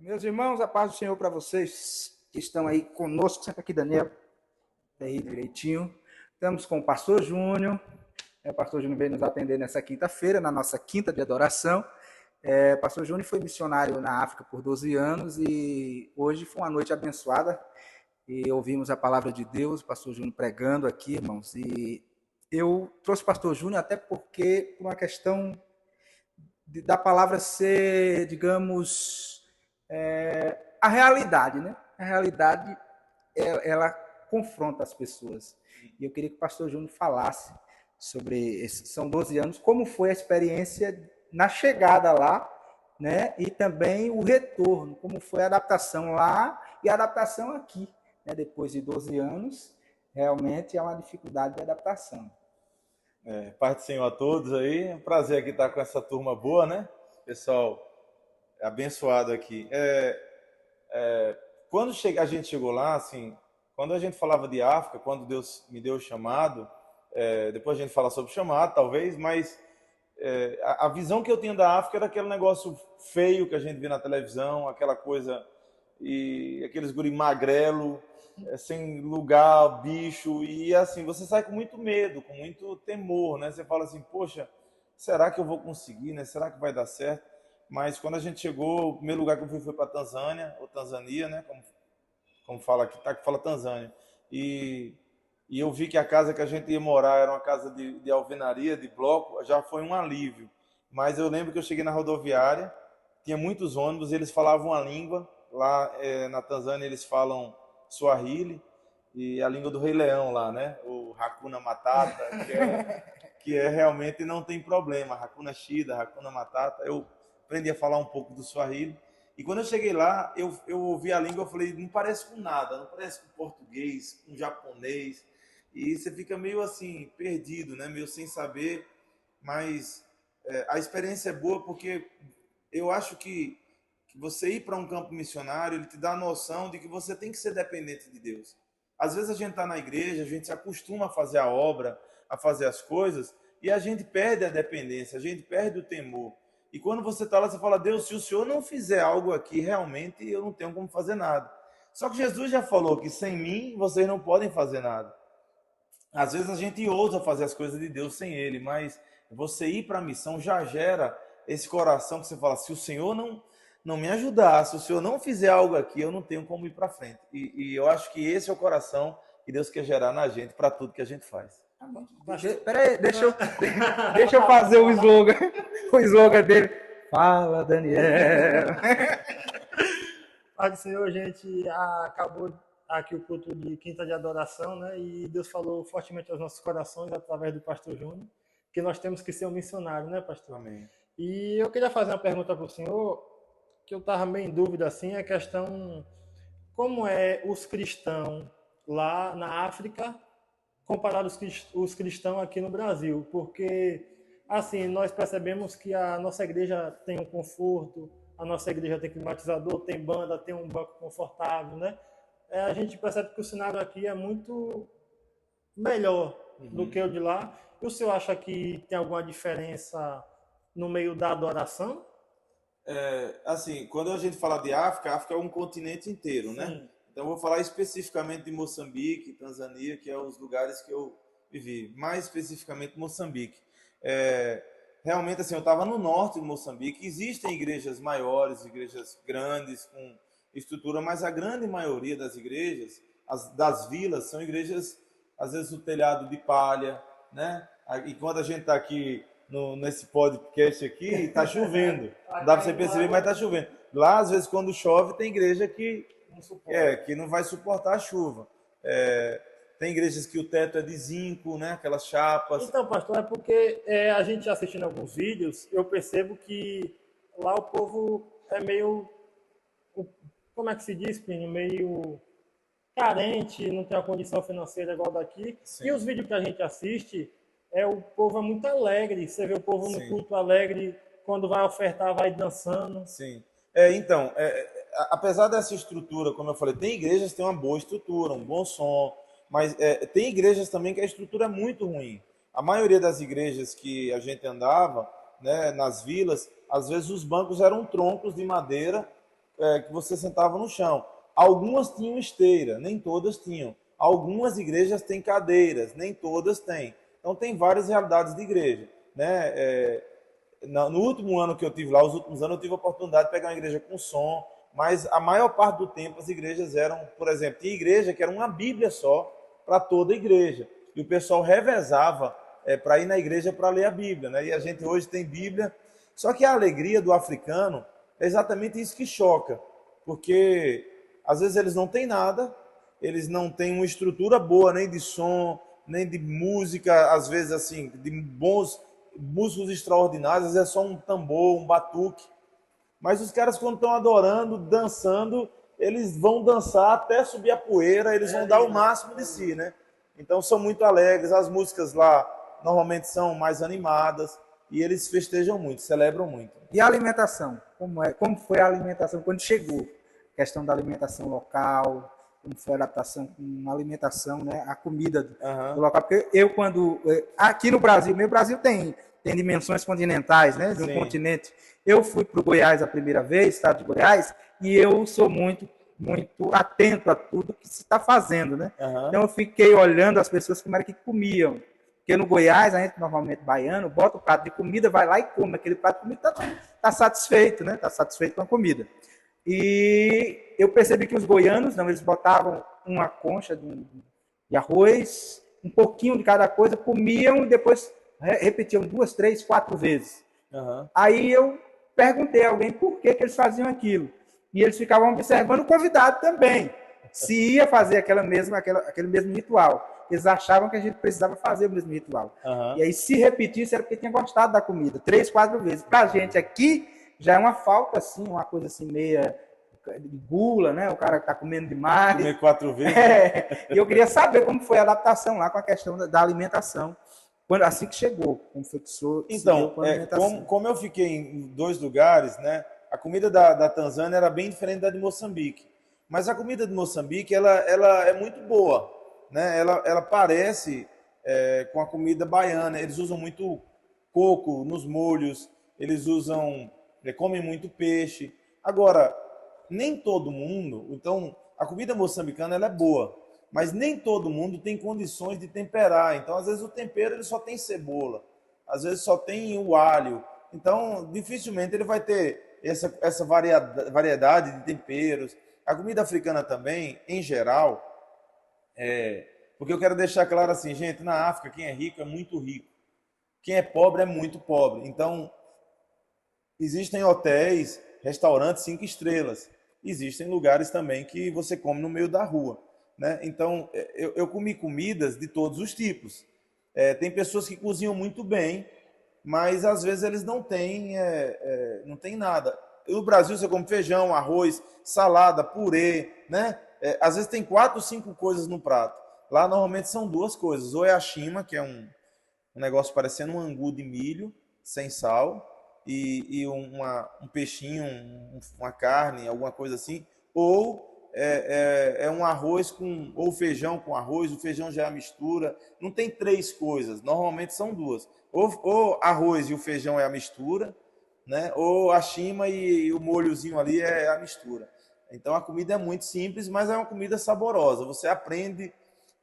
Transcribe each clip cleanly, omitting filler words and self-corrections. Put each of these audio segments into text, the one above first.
Meus irmãos, a paz do Senhor para vocês que estão aí conosco. Senta aqui, Daniel. Tá aí direitinho. Estamos com o pastor Júnior. O pastor Júnior veio nos atender nessa quinta-feira, na nossa quinta de adoração. O pastor Júnior foi missionário na África por 12 anos e hoje foi uma noite abençoada. E ouvimos a palavra de Deus, o pastor Júnior pregando aqui, irmãos. E eu trouxe o pastor Júnior até porque, por uma questão da palavra ser, digamos, a realidade, né? A realidade, ela confronta as pessoas. E eu queria que o pastor Júnior falasse sobre esses, são 12 anos, como foi a experiência na chegada lá, né? E também o retorno, como foi a adaptação lá e a adaptação aqui, né? Depois de 12 anos, realmente é uma dificuldade de adaptação. Paz do Senhor a todos aí. É um prazer aqui estar com essa turma boa, né? Pessoal abençoado aqui. Quando a gente chegou lá, assim, quando a gente falava de África, quando Deus me deu o chamado, depois a gente fala sobre o chamado, talvez, mas a visão que eu tinha da África era aquele negócio feio que a gente vê na televisão, aquela coisa, e aqueles guri magrelo, sem lugar, bicho, e assim, você sai com muito medo, com muito temor, né? Você fala assim, poxa, será que eu vou conseguir, né? Será que vai dar certo? Mas quando a gente chegou, o primeiro lugar que eu fui foi para Tanzânia, ou Tanzania, né? Como fala aqui, tá que fala Tanzânia. E, e eu vi que a casa que a gente ia morar era uma casa de alvenaria, de bloco, já foi um alívio. Mas eu lembro que eu cheguei na rodoviária, tinha muitos ônibus, eles falavam uma língua, lá na Tanzânia eles falam Swahili, e a língua do Rei Leão lá, né? O Hakuna Matata, que é realmente não tem problema, Hakuna Shida, Hakuna Matata. Eu aprendi a falar um pouco do Swahili. E quando eu cheguei lá, eu ouvi a língua, eu falei, não parece com nada, não parece com português, com japonês. E você fica meio assim, perdido, né? Meio sem saber, mas a experiência é boa porque eu acho que você ir para um campo missionário, ele te dá a noção de que você tem que ser dependente de Deus. Às vezes a gente está na igreja, a gente se acostuma a fazer a obra, a fazer as coisas, e a gente perde a dependência, a gente perde o temor. E quando você está lá, você fala, Deus, se o Senhor não fizer algo aqui, realmente eu não tenho como fazer nada. Só que Jesus já falou que sem mim vocês não podem fazer nada. Às vezes a gente ousa fazer as coisas de Deus sem Ele, mas você ir para a missão já gera esse coração que você fala, se o Senhor não me ajudar, se o Senhor não fizer algo aqui, eu não tenho como ir para frente. E eu acho que esse é o coração que Deus quer gerar na gente para tudo que a gente faz. Tá bom. Peraí, deixa eu fazer o slogan dele. Fala, Daniel. Pai do Senhor, a gente acabou aqui o culto de quinta de adoração, né? E Deus falou fortemente aos nossos corações através do pastor Júnior, que nós temos que ser um missionário, né, pastor? Amém. E eu queria fazer uma pergunta para o senhor, que eu estava meio em dúvida, assim, a questão, como é os cristãos lá na África comparado os cristãos aqui no Brasil? Porque, assim, nós percebemos que a nossa igreja tem um conforto, a nossa igreja tem climatizador, tem banda, tem um banco confortável, né? A gente percebe que o cenário aqui é muito melhor do que o de lá. E o senhor acha que tem alguma diferença no meio da adoração? Assim, quando a gente fala de África, a África é um continente inteiro, né? Sim. Então, eu vou falar especificamente de Moçambique, Tanzânia, que é os lugares que eu vivi. Mais especificamente Moçambique. É, realmente, assim, eu estava no norte de Moçambique. Existem igrejas maiores, igrejas grandes, com estrutura, mas a grande maioria das igrejas, das vilas, são igrejas, às vezes, o telhado de palha, né? E quando a gente está aqui nesse podcast aqui, está chovendo. Não dá para você perceber, mas está chovendo. Lá, às vezes, quando chove, tem igreja que não vai suportar a chuva. Tem igrejas que o teto é de zinco, né? Aquelas chapas. Então, pastor, é porque a gente assistindo alguns vídeos, eu percebo que lá o povo é meio, como é que se diz, Plínio? Meio carente, não tem a condição financeira igual daqui. Sim. E os vídeos que a gente assiste, o povo é muito alegre. Você vê o povo no Sim. culto alegre, quando vai ofertar, vai dançando. Sim. Então, apesar dessa estrutura, como eu falei, tem igrejas que têm uma boa estrutura, um bom som, mas tem igrejas também que a estrutura é muito ruim. A maioria das igrejas que a gente andava, né, nas vilas, às vezes os bancos eram troncos de madeira que você sentava no chão. Algumas tinham esteira, nem todas tinham. Algumas igrejas têm cadeiras, nem todas têm. Então tem várias realidades de igreja, né? No último ano que eu tive lá, os últimos anos eu tive a oportunidade de pegar uma igreja com som, mas a maior parte do tempo as igrejas eram, por exemplo, tinha igreja que era uma Bíblia só para toda a igreja. E o pessoal revezava para ir na igreja para ler a Bíblia, né? E a gente hoje tem Bíblia. Só que a alegria do africano é exatamente isso que choca, porque às vezes eles não têm nada, eles não têm uma estrutura boa, nem de som, nem de música, às vezes assim, de bons músicos extraordinários, às vezes é só um tambor, um batuque. Mas os caras, quando estão adorando, dançando, eles vão dançar até subir a poeira, eles vão dar o máximo de si, né? Então são muito alegres, as músicas lá normalmente são mais animadas e eles festejam muito, celebram muito. E a alimentação? Como foi a alimentação quando chegou? A questão da alimentação local, como foi a adaptação com a alimentação, né? A comida do local. Porque aqui no Brasil, meu Brasil tem dimensões continentais, né? De um continente. Eu fui para o Goiás a primeira vez, estado de Goiás, e eu sou muito atento a tudo que se está fazendo, né? Então eu fiquei olhando as pessoas como era que comiam. Porque no Goiás, a gente normalmente baiano, bota o prato de comida, vai lá e come aquele prato de comida, está satisfeito, né? Está satisfeito com a comida. E eu percebi que os goianos, não, eles botavam uma concha de arroz, um pouquinho de cada coisa, comiam e depois repetiam 2, 3, 4 vezes. Aí eu perguntei a alguém por que eles faziam aquilo. E eles ficavam observando o convidado também, se ia fazer aquele mesmo ritual. Eles achavam que a gente precisava fazer o mesmo ritual. E aí, se repetisse, era porque tinha gostado da comida. 3, 4 vezes. Para a gente aqui, já é uma falta, assim, uma coisa assim, meia de gula, né? O cara está comendo demais. Comer 4 vezes. E eu queria saber como foi a adaptação lá com a questão da alimentação. Assim que chegou, como foi que então, como eu fiquei em 2 lugares, né? A comida da Tanzânia era bem diferente da de Moçambique. Mas a comida de Moçambique, ela é muito boa, né? Ela parece com a comida baiana. Eles usam muito coco nos molhos, eles comem muito peixe. Agora, nem todo mundo... Então, a comida moçambicana ela é boa, mas nem todo mundo tem condições de temperar. Então, às vezes, o tempero ele só tem cebola, às vezes só tem o alho. Então, dificilmente ele vai ter essa variedade de temperos. A comida africana também, em geral, porque eu quero deixar claro assim, gente, na África, quem é rico é muito rico. Quem é pobre é muito pobre. Então, existem hotéis, restaurantes 5 estrelas. Existem lugares também que você come no meio da rua, né? Então, eu comi comidas de todos os tipos. Tem pessoas que cozinham muito bem, mas às vezes eles não têm nada. No Brasil você come feijão, arroz, salada, purê, né? Às vezes tem 4 ou 5 coisas no prato. Lá normalmente são 2 coisas. Ou é a chima, que é um negócio parecendo um angu de milho, sem sal, e um peixinho, uma carne, alguma coisa assim. Ou é um arroz ou feijão com arroz, o feijão já é a mistura. Não tem 3 coisas, normalmente são 2. Ou arroz e o feijão é a mistura, né? Ou a chima e o molhozinho ali é a mistura. Então a comida é muito simples, mas é uma comida saborosa. Você aprende,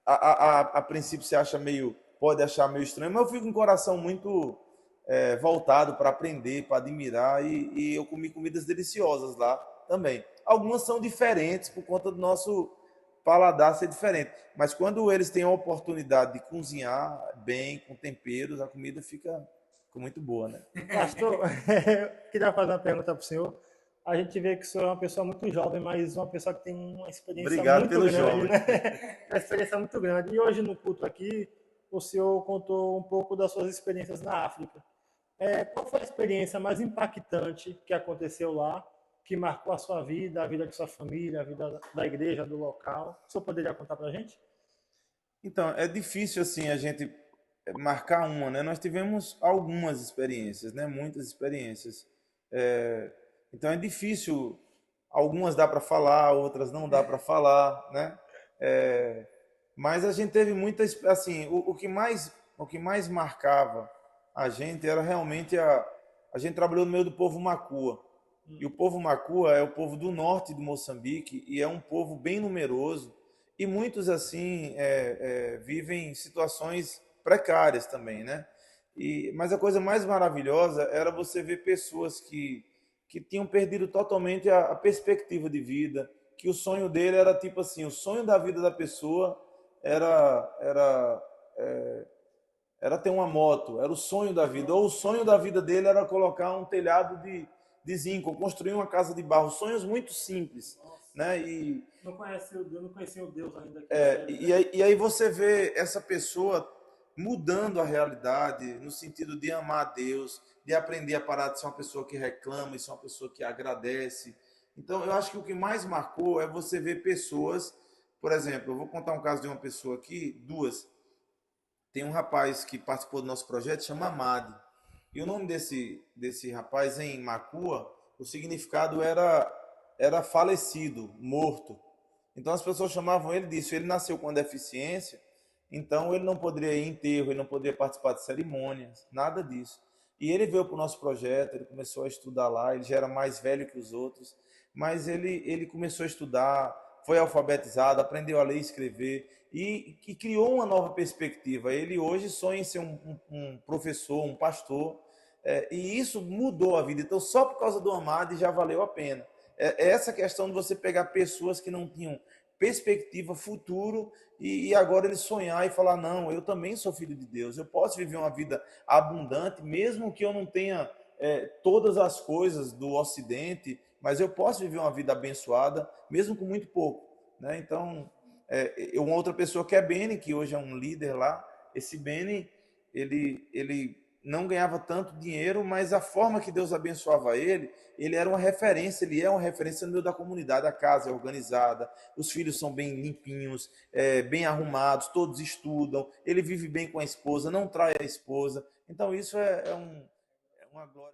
a princípio você pode achar meio estranho, mas eu fico com o coração muito voltado para aprender, para admirar, e eu comi comidas deliciosas lá também. Algumas são diferentes por conta do nosso paladar ser diferente, mas quando eles têm a oportunidade de cozinhar bem, com temperos, a comida fica muito boa, né? Pastor, eu queria fazer uma pergunta para o senhor. A gente vê que o senhor é uma pessoa muito jovem, mas uma pessoa que tem uma experiência muito grande, né? Uma experiência muito grande. E hoje no culto aqui, o senhor contou um pouco das suas experiências na África. Qual foi a experiência mais impactante que aconteceu lá, que marcou a sua vida, a vida de sua família, a vida da igreja, do local? O senhor poderia contar para a gente? Então, é difícil assim a gente marcar uma, né? Nós tivemos algumas experiências, né? Muitas experiências. Então é difícil. Algumas dá para falar, outras não dá para falar, né? Mas a gente teve muitas, assim, o que mais marcava a gente era realmente a gente trabalhou no meio do povo Macua, E o povo Macua é o povo do norte de Moçambique e é um povo bem numeroso e muitos assim vivem situações precárias também, né? Mas a coisa mais maravilhosa era você ver pessoas que tinham perdido totalmente a perspectiva de vida, que o sonho dele era tipo assim, o sonho da vida da pessoa era ter uma moto, era o sonho da vida. Ou o sonho da vida dele era colocar um telhado de zinco, ou construir uma casa de barro. Sonhos muito simples, né? Não conhecia o Deus ainda. E aí você vê essa pessoa mudando a realidade no sentido de amar a Deus, de aprender a parar de ser uma pessoa que reclama e ser uma pessoa que agradece. Então, eu acho que o que mais marcou é você ver pessoas, por exemplo, eu vou contar um caso de uma pessoa aqui, duas. Tem um rapaz que participou do nosso projeto, chama Amade. E o nome desse rapaz em Macua, o significado era falecido, morto. Então as pessoas chamavam ele disso. Ele nasceu com deficiência, então ele não poderia ir em enterro, ele não poderia participar de cerimônias, nada disso. E ele veio para o nosso projeto, ele começou a estudar lá, ele já era mais velho que os outros, mas ele começou a estudar, foi alfabetizado, aprendeu a ler e escrever e criou uma nova perspectiva. Ele hoje sonha em ser um professor, um pastor, e isso mudou a vida. Então, só por causa do Amado já valeu a pena. É essa questão de você pegar pessoas que não tinham perspectiva, futuro, e agora ele sonhar e falar, não, eu também sou filho de Deus, eu posso viver uma vida abundante, mesmo que eu não tenha todas as coisas do Ocidente, mas eu posso viver uma vida abençoada, mesmo com muito pouco, né? Então, uma outra pessoa que é Beni, que hoje é um líder lá, esse Beni, ele não ganhava tanto dinheiro, mas a forma que Deus abençoava ele era uma referência, ele é uma referência no meio da comunidade, a casa é organizada, os filhos são bem limpinhos, bem arrumados, todos estudam, ele vive bem com a esposa, não trai a esposa, então isso é uma glória.